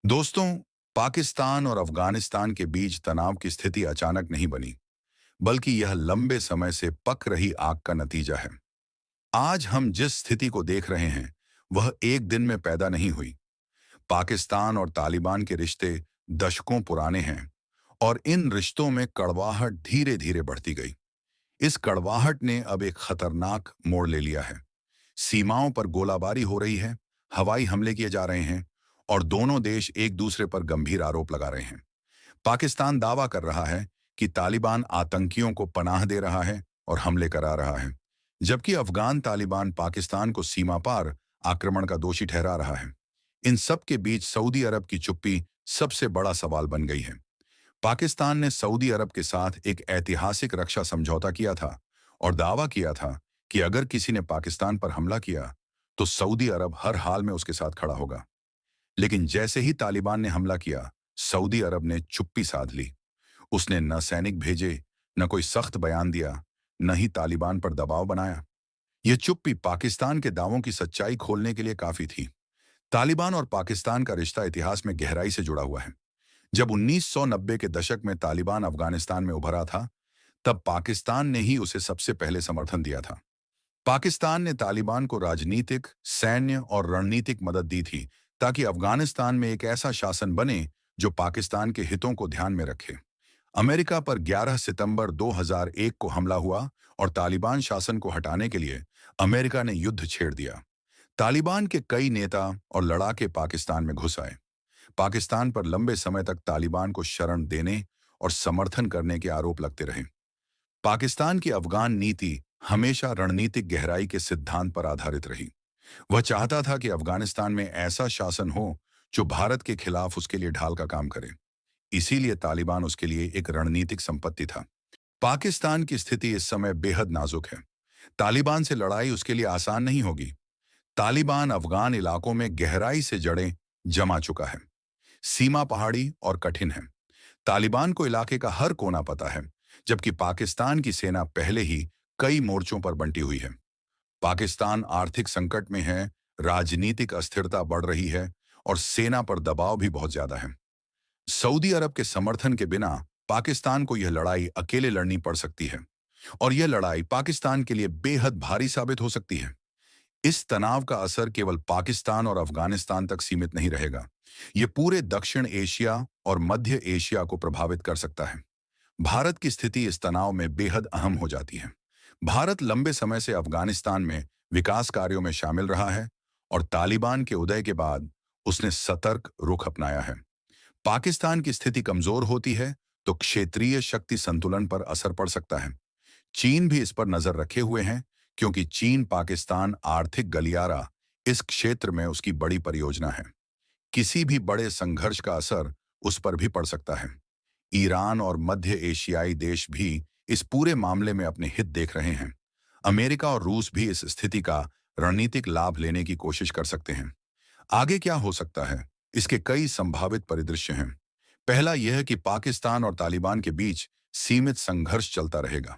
दोस्तों, पाकिस्तान और अफगानिस्तान के बीच तनाव की स्थिति अचानक नहीं बनी, बल्कि यह लंबे समय से पक रही आग का नतीजा है। आज हम जिस स्थिति को देख रहे हैं, वह एक दिन में पैदा नहीं हुई। पाकिस्तान और तालिबान के रिश्ते दशकों पुराने हैं और इन रिश्तों में कड़वाहट धीरे धीरे बढ़ती गई। इस कड़वाहट ने अब एक खतरनाक मोड़ ले लिया है। सीमाओं पर गोलाबारी हो रही है, हवाई हमले किए जा रहे हैं और दोनों देश एक दूसरे पर गंभीर आरोप लगा रहे हैं। पाकिस्तान दावा कर रहा है कि तालिबान आतंकियों को पनाह दे रहा है और हमले करा रहा है, जबकि अफगान तालिबान पाकिस्तान को सीमा पार आक्रमण का दोषी ठहरा रहा है। इन सब के बीच सऊदी अरब की चुप्पी सबसे बड़ा सवाल बन गई है। पाकिस्तान ने सऊदी अरब के साथ एक ऐतिहासिक रक्षा समझौता किया था और दावा किया था कि अगर किसी ने पाकिस्तान पर हमला किया तो सऊदी अरब हर हाल में उसके साथ खड़ा होगा। लेकिन जैसे ही तालिबान ने हमला किया, सऊदी अरब ने चुप्पी साध ली। उसने न सैनिक भेजे, न कोई सख्त बयान दिया, न ही तालिबान पर दबाव बनाया। यह चुप्पी पाकिस्तान के दावों की सच्चाई खोलने के लिए काफी थी। तालिबान और पाकिस्तान का रिश्ता इतिहास में गहराई से जुड़ा हुआ है। जब 1990 के दशक में तालिबान अफगानिस्तान में उभरा था, तब पाकिस्तान ने ही उसे सबसे पहले समर्थन दिया था। पाकिस्तान ने तालिबान को राजनीतिक, सैन्य और रणनीतिक मदद दी थी ताकि अफगानिस्तान में एक ऐसा शासन बने जो पाकिस्तान के हितों को ध्यान में रखे। अमेरिका पर 11 सितंबर 2001 को हमला हुआ और तालिबान शासन को हटाने के लिए अमेरिका ने युद्ध छेड़ दिया। तालिबान के कई नेता और लड़ाके पाकिस्तान में घुस आए। पाकिस्तान पर लंबे समय तक तालिबान को शरण देने और समर्थन करने के आरोप लगते रहे। पाकिस्तान की अफगान नीति हमेशा रणनीतिक गहराई के सिद्धांत पर आधारित रही। वह चाहता था कि अफगानिस्तान में ऐसा शासन हो जो भारत के खिलाफ उसके लिए ढाल का काम करे। इसीलिए तालिबान उसके लिए एक रणनीतिक संपत्ति था। पाकिस्तान की स्थिति इस समय बेहद नाजुक है। तालिबान से लड़ाई उसके लिए आसान नहीं होगी। तालिबान अफगान इलाकों में गहराई से जड़ें जमा चुका है। सीमा पहाड़ी और कठिन है। तालिबान को इलाके का हर कोना पता है, जबकि पाकिस्तान की सेना पहले ही कई मोर्चों पर बंटी हुई है। पाकिस्तान आर्थिक संकट में है, राजनीतिक अस्थिरता बढ़ रही है और सेना पर दबाव भी बहुत ज्यादा है। सऊदी अरब के समर्थन के बिना पाकिस्तान को यह लड़ाई अकेले लड़नी पड़ सकती है और यह लड़ाई पाकिस्तान के लिए बेहद भारी साबित हो सकती है। इस तनाव का असर केवल पाकिस्तान और अफगानिस्तान तक सीमित नहीं रहेगा। यह पूरे दक्षिण एशिया और मध्य एशिया को प्रभावित कर सकता है। भारत की स्थिति इस तनाव में बेहद अहम हो जाती है। भारत लंबे समय से अफगानिस्तान में विकास कार्यों में शामिल रहा है और तालिबान के उदय के बाद उसने सतर्क रुख अपनाया है। पाकिस्तान की स्थिति कमजोर होती है तो क्षेत्रीय शक्ति संतुलन पर असर पड़ सकता है। चीन भी इस पर नजर रखे हुए हैं, क्योंकि चीन पाकिस्तान आर्थिक गलियारा इस क्षेत्र में उसकी बड़ी परियोजना है। किसी भी बड़े संघर्ष का असर उस पर भी पड़ सकता है। ईरान और मध्य एशियाई देश भी इस पूरे मामले में अपने हित देख रहे हैं। अमेरिका और रूस भी इस स्थिति का रणनीतिक लाभ लेने की कोशिश कर सकते हैं। आगे क्या हो सकता है, इसके कई संभावित परिदृश्य हैं। पहला यह कि पाकिस्तान और तालिबान के बीच सीमित संघर्ष चलता रहेगा।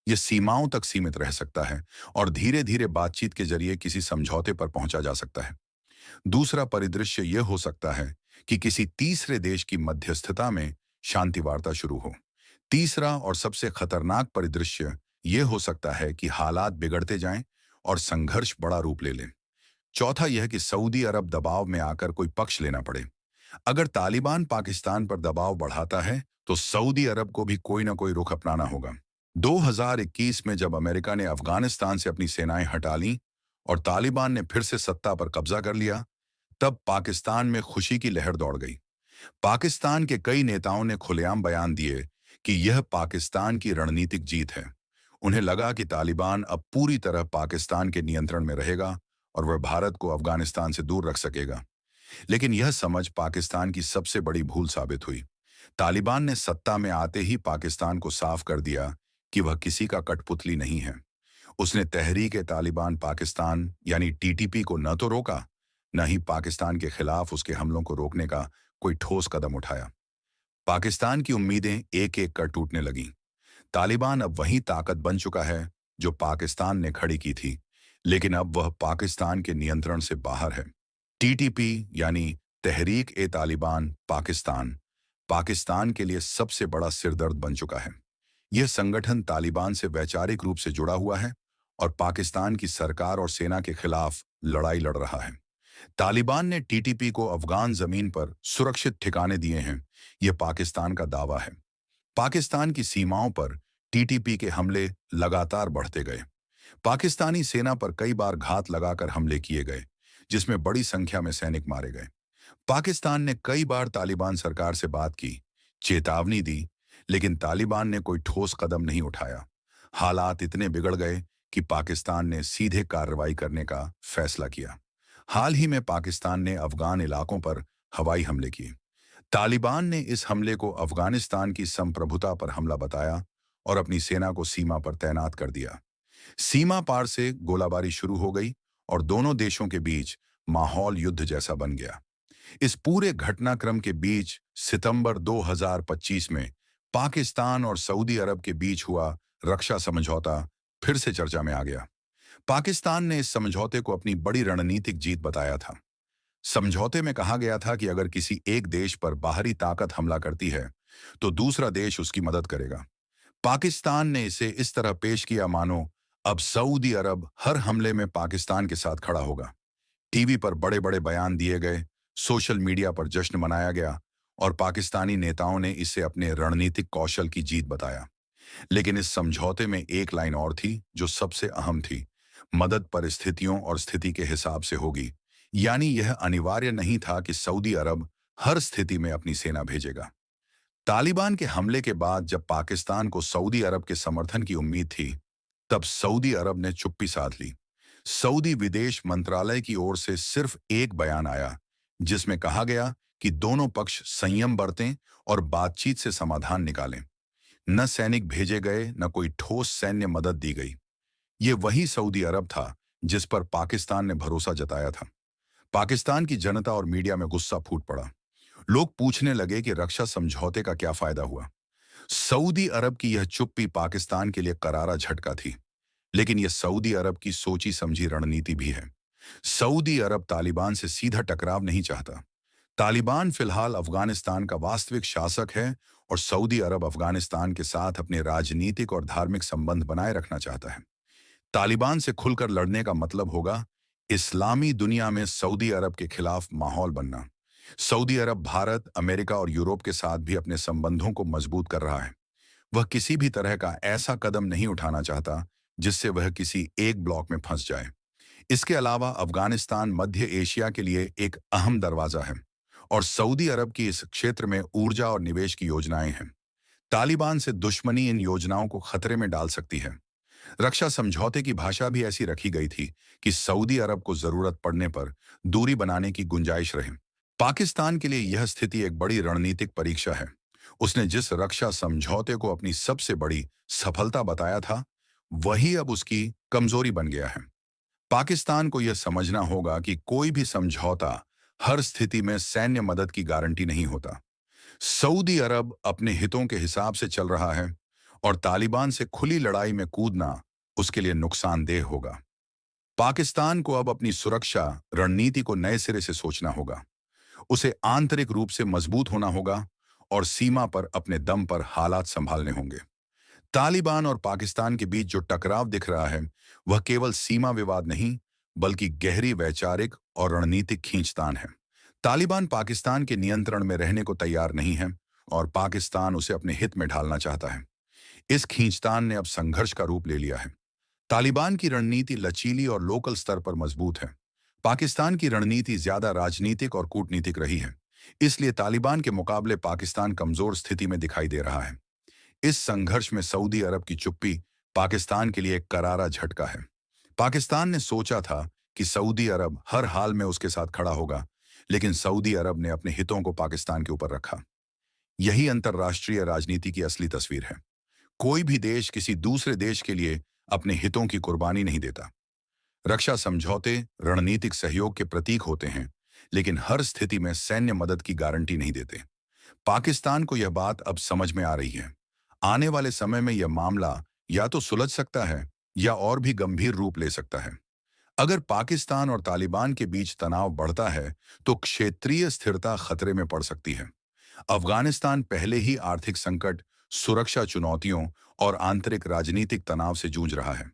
यह सीमाओं तक सीमित रह सकता है और धीरे धीरे बातचीत के जरिए किसी समझौते पर पहुंचा जा सकता है। दूसरा परिदृश्य यह हो सकता है कि किसी तीसरे देश की मध्यस्थता में शांति वार्ता शुरू हो। तीसरा और सबसे खतरनाक परिदृश्य यह हो सकता है कि हालात बिगड़ते जाएं और संघर्ष बड़ा रूप ले लें। चौथा यह कि सऊदी अरब दबाव में आकर कोई पक्ष लेना पड़े। अगर तालिबान पाकिस्तान पर दबाव बढ़ाता है तो सऊदी अरब को भी कोई ना कोई रुख अपनाना होगा। 2021 में जब अमेरिका ने अफगानिस्तान से अपनी सेनाएं हटा लीं और तालिबान ने फिर से सत्ता पर कब्जा कर लिया, तब पाकिस्तान में खुशी की लहर दौड़ गई। पाकिस्तान के कई नेताओं ने खुलेआम बयान दिए कि यह पाकिस्तान की रणनीतिक जीत है। उन्हें लगा कि तालिबान अब पूरी तरह पाकिस्तान के नियंत्रण में रहेगा और वह भारत को अफगानिस्तान से दूर रख सकेगा। लेकिन यह समझ पाकिस्तान की सबसे बड़ी भूल साबित हुई। तालिबान ने सत्ता में आते ही पाकिस्तान को साफ कर दिया कि वह किसी का कठपुतली नहीं है। उसने तहरीक तालिबान पाकिस्तान यानी टीटीपी को न तो रोका, न ही पाकिस्तान के खिलाफ उसके हमलों को रोकने का कोई ठोस कदम उठाया। पाकिस्तान की उम्मीदें एक एक कर टूटने लगीं। तालिबान अब वही ताकत बन चुका है जो पाकिस्तान ने खड़ी की थी, लेकिन अब वह पाकिस्तान के नियंत्रण से बाहर है। टीटीपी यानी तहरीक ए तालिबान पाकिस्तान पाकिस्तान के लिए सबसे बड़ा सिरदर्द बन चुका है। यह संगठन तालिबान से वैचारिक रूप से जुड़ा हुआ है और पाकिस्तान की सरकार और सेना के खिलाफ लड़ाई लड़ रहा है। तालिबान ने टीटीपी को अफगान जमीन पर सुरक्षित ठिकाने दिए हैं, यह पाकिस्तान का दावा है। पाकिस्तान की सीमाओं पर टीटीपी के हमले लगातार बढ़ते गए। पाकिस्तानी सेना पर कई बार घात लगाकर हमले किए गए, जिसमें बड़ी संख्या में सैनिक मारे गए। पाकिस्तान ने कई बार तालिबान सरकार से बात की, चेतावनी दी, लेकिन तालिबान ने कोई ठोस कदम नहीं उठाया। हालात इतने बिगड़ गए कि पाकिस्तान ने सीधे कार्रवाई करने का फैसला किया। हाल ही में पाकिस्तान ने अफगान इलाकों पर हवाई हमले किए। तालिबान ने इस हमले को अफगानिस्तान की संप्रभुता पर हमला बताया और अपनी सेना को सीमा पर तैनात कर दिया। सीमा पार से गोलाबारी शुरू हो गई और दोनों देशों के बीच माहौल युद्ध जैसा बन गया। इस पूरे घटनाक्रम के बीच सितंबर 2025 में पाकिस्तान और सऊदी अरब के बीच हुआ रक्षा समझौता फिर से चर्चा में आ गया। पाकिस्तान ने इस समझौते को अपनी बड़ी रणनीतिक जीत बताया था। समझौते में कहा गया था कि अगर किसी एक देश पर बाहरी ताकत हमला करती है, तो दूसरा देश उसकी मदद करेगा। पाकिस्तान ने इसे इस तरह पेश किया मानो अब सऊदी अरब हर हमले में पाकिस्तान के साथ खड़ा होगा। टीवी पर बड़े बड़े बयान दिए गए, सोशल मीडिया पर जश्न मनाया गया और पाकिस्तानी नेताओं ने इसे अपने रणनीतिक कौशल की जीत बताया। लेकिन इस समझौते में एक लाइन और थी जो सबसे अहम थी, मदद परिस्थितियों और स्थिति के हिसाब से होगी। यानी यह अनिवार्य नहीं था कि सऊदी अरब हर स्थिति में अपनी सेना भेजेगा। तालिबान के हमले के बाद जब पाकिस्तान को सऊदी अरब के समर्थन की उम्मीद थी, तब सऊदी अरब ने चुप्पी साध ली। सऊदी विदेश मंत्रालय की ओर से सिर्फ एक बयान आया, जिसमें कहा गया कि दोनों पक्ष संयम बरतें और बातचीत से समाधान निकालें। न सैनिक भेजे गए, न कोई ठोस सैन्य मदद दी गई। ये वही सऊदी अरब था जिस पर पाकिस्तान ने भरोसा जताया था। पाकिस्तान की जनता और मीडिया में गुस्सा फूट पड़ा। लोग पूछने लगे कि रक्षा समझौते का क्या फायदा हुआ। सऊदी अरब की यह चुप्पी पाकिस्तान के लिए करारा झटका थी, लेकिन यह सऊदी अरब की सोची समझी रणनीति भी है। सऊदी अरब तालिबान से सीधा टकराव नहीं चाहता। तालिबान फिलहाल अफगानिस्तान का वास्तविक शासक है और सऊदी अरब अफगानिस्तान के साथ अपने राजनीतिक और धार्मिक संबंध बनाए रखना चाहता है। तालिबान से खुलकर लड़ने का मतलब होगा इस्लामी दुनिया में सऊदी अरब के खिलाफ माहौल बनना। सऊदी अरब भारत, अमेरिका और यूरोप के साथ भी अपने संबंधों को मजबूत कर रहा है। वह किसी भी तरह का ऐसा कदम नहीं उठाना चाहता जिससे वह किसी एक ब्लॉक में फंस जाए। इसके अलावा अफगानिस्तान मध्य एशिया के लिए एक अहम दरवाजा है और सऊदी अरब की इस क्षेत्र में ऊर्जा और निवेश की योजनाएं हैं। तालिबान से दुश्मनी इन योजनाओं को खतरे में डाल सकती है। रक्षा समझौते की भाषा भी ऐसी रखी गई थी कि सऊदी अरब को जरूरत पड़ने पर दूरी बनाने की गुंजाइश रहे। पाकिस्तान के लिए यह स्थिति एक बड़ी रणनीतिक परीक्षा है। उसने जिस रक्षा समझौते को अपनी सबसे बड़ी सफलता बताया था, वही अब उसकी कमजोरी बन गया है। पाकिस्तान को यह समझना होगा कि कोई भी समझौता हर स्थिति में सैन्य मदद की गारंटी नहीं होता। सऊदी अरब अपने हितों के हिसाब से चल रहा है और तालिबान से खुली लड़ाई में कूदना उसके लिए नुकसानदेह होगा। पाकिस्तान को अब अपनी सुरक्षा रणनीति को नए सिरे से सोचना होगा। उसे आंतरिक रूप से मजबूत होना होगा और सीमा पर अपने दम पर हालात संभालने होंगे। तालिबान और पाकिस्तान के बीच जो टकराव दिख रहा है, वह केवल सीमा विवाद नहीं, बल्कि गहरी वैचारिक और रणनीतिक खींचतान है। तालिबान पाकिस्तान के नियंत्रण में रहने को तैयार नहीं है और पाकिस्तान उसे अपने हित में ढालना चाहता है। इस खींचतान ने अब संघर्ष का रूप ले लिया है। तालिबान की रणनीति लचीली और लोकल स्तर पर मजबूत है। पाकिस्तान की रणनीति ज्यादा राजनीतिक और कूटनीतिक रही है। इसलिए तालिबान के मुकाबले पाकिस्तान कमजोर स्थिति में दिखाई दे रहा है। इस संघर्ष में सऊदी अरब की चुप्पी पाकिस्तान के लिए एक करारा झटका है। पाकिस्तान ने सोचा था कि सऊदी अरब हर हाल में उसके साथ खड़ा होगा, लेकिन सऊदी अरब ने अपने हितों को पाकिस्तान के ऊपर रखा। यही अंतर्राष्ट्रीय राजनीति की असली तस्वीर है। कोई भी देश किसी दूसरे देश के लिए अपने हितों की कुर्बानी नहीं देता। रक्षा समझौते रणनीतिक सहयोग के प्रतीक होते हैं, लेकिन हर स्थिति में सैन्य मदद की गारंटी नहीं देते। पाकिस्तान को यह बात अब समझ में आ रही है। आने वाले समय में यह मामला या तो सुलझ सकता है या और भी गंभीर रूप ले सकता है। अगर पाकिस्तान और तालिबान के बीच तनाव बढ़ता है तो क्षेत्रीय स्थिरता खतरे में पड़ सकती है। अफगानिस्तान पहले ही आर्थिक संकट, सुरक्षा चुनौतियों और आंतरिक राजनीतिक तनाव से जूझ रहा है।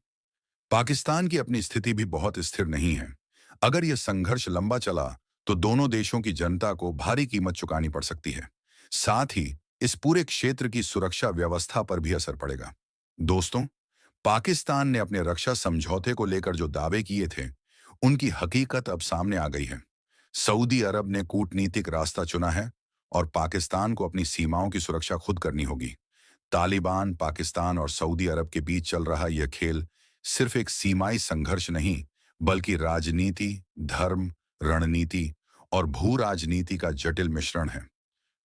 पाकिस्तान की अपनी स्थिति भी बहुत स्थिर नहीं है। अगर यह संघर्ष लंबा चला तो दोनों देशों की जनता को भारी कीमत चुकानी पड़ सकती है। साथ ही इस पूरे क्षेत्र की सुरक्षा व्यवस्था पर भी असर पड़ेगा। दोस्तों, पाकिस्तान ने अपने रक्षा समझौते को लेकर जो दावे किए थे, उनकी हकीकत अब सामने आ गई है। सऊदी अरब ने कूटनीतिक रास्ता चुना है और पाकिस्तान को अपनी सीमाओं की सुरक्षा खुद करनी होगी। तालिबान, पाकिस्तान और सऊदी अरब के बीच चल रहा यह खेल सिर्फ एक सीमाई संघर्ष नहीं, बल्कि राजनीति, धर्म, रणनीति और भू राजनीति का जटिल मिश्रण है।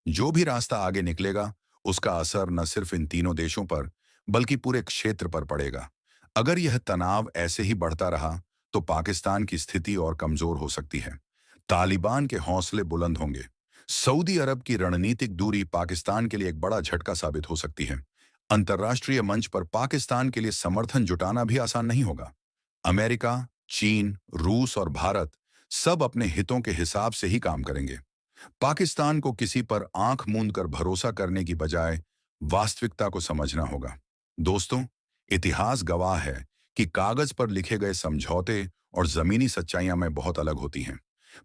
जो भी रास्ता आगे निकलेगा, उसका असर न सिर्फ इन तीनों देशों पर, बल्कि पूरे क्षेत्र पर पड़ेगा। अगर यह तनाव ऐसे ही बढ़ता रहा, तो पाकिस्तान की स्थिति और कमजोर हो सकती है। तालिबान के हौसले बुलंद होंगे। सऊदी अरब की रणनीतिक दूरी पाकिस्तान के लिए एक बड़ा झटका साबित हो सकती है। अंतर्राष्ट्रीय मंच पर पाकिस्तान के लिए समर्थन जुटाना भी आसान नहीं होगा। अमेरिका, चीन, रूस और भारत सब अपने हितों के हिसाब से ही काम करेंगे। पाकिस्तान को किसी पर आंख मूंद कर भरोसा करने की बजाय वास्तविकता को समझना होगा। दोस्तों, इतिहास गवाह है कि कागज पर लिखे गए समझौते और जमीनी सच्चाइयां में बहुत अलग होती हैं।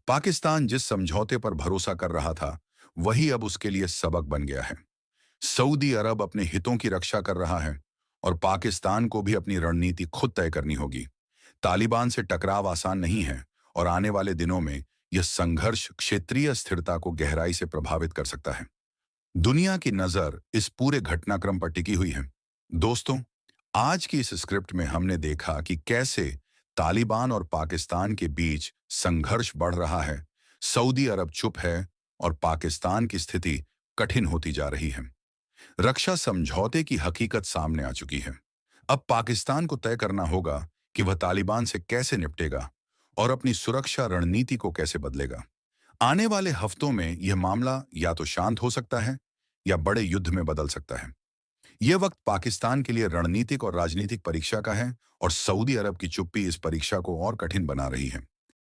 पाकिस्तान जिस समझौते पर भरोसा कर रहा था, वही अब उसके लिए सबक बन गया है। सऊदी अरब अपने हितों की रक्षा कर रहा है और पाकिस्तान को भी अपनी रणनीति खुद तय करनी होगी। तालिबान से टकराव आसान नहीं है और आने वाले दिनों में यह संघर्ष क्षेत्रीय स्थिरता को गहराई से प्रभावित कर सकता है। दुनिया की नजर इस पूरे घटनाक्रम पर टिकी हुई है। दोस्तों, आज की इस स्क्रिप्ट में हमने देखा कि कैसे तालिबान और पाकिस्तान के बीच संघर्ष बढ़ रहा है, सऊदी अरब चुप है और पाकिस्तान की स्थिति कठिन होती जा रही है। रक्षा समझौते की हकीकत सामने आ चुकी है। अब पाकिस्तान को तय करना होगा कि वह तालिबान से कैसे निपटेगा और अपनी सुरक्षा रणनीति को कैसे बदलेगा। आने वाले हफ्तों में यह मामला या तो शांत हो सकता है या बड़े युद्ध में बदल सकता है। यह वक्त पाकिस्तान के लिए रणनीतिक और राजनीतिक परीक्षा का है और सऊदी अरब की चुप्पी इस परीक्षा को और कठिन बना रही है।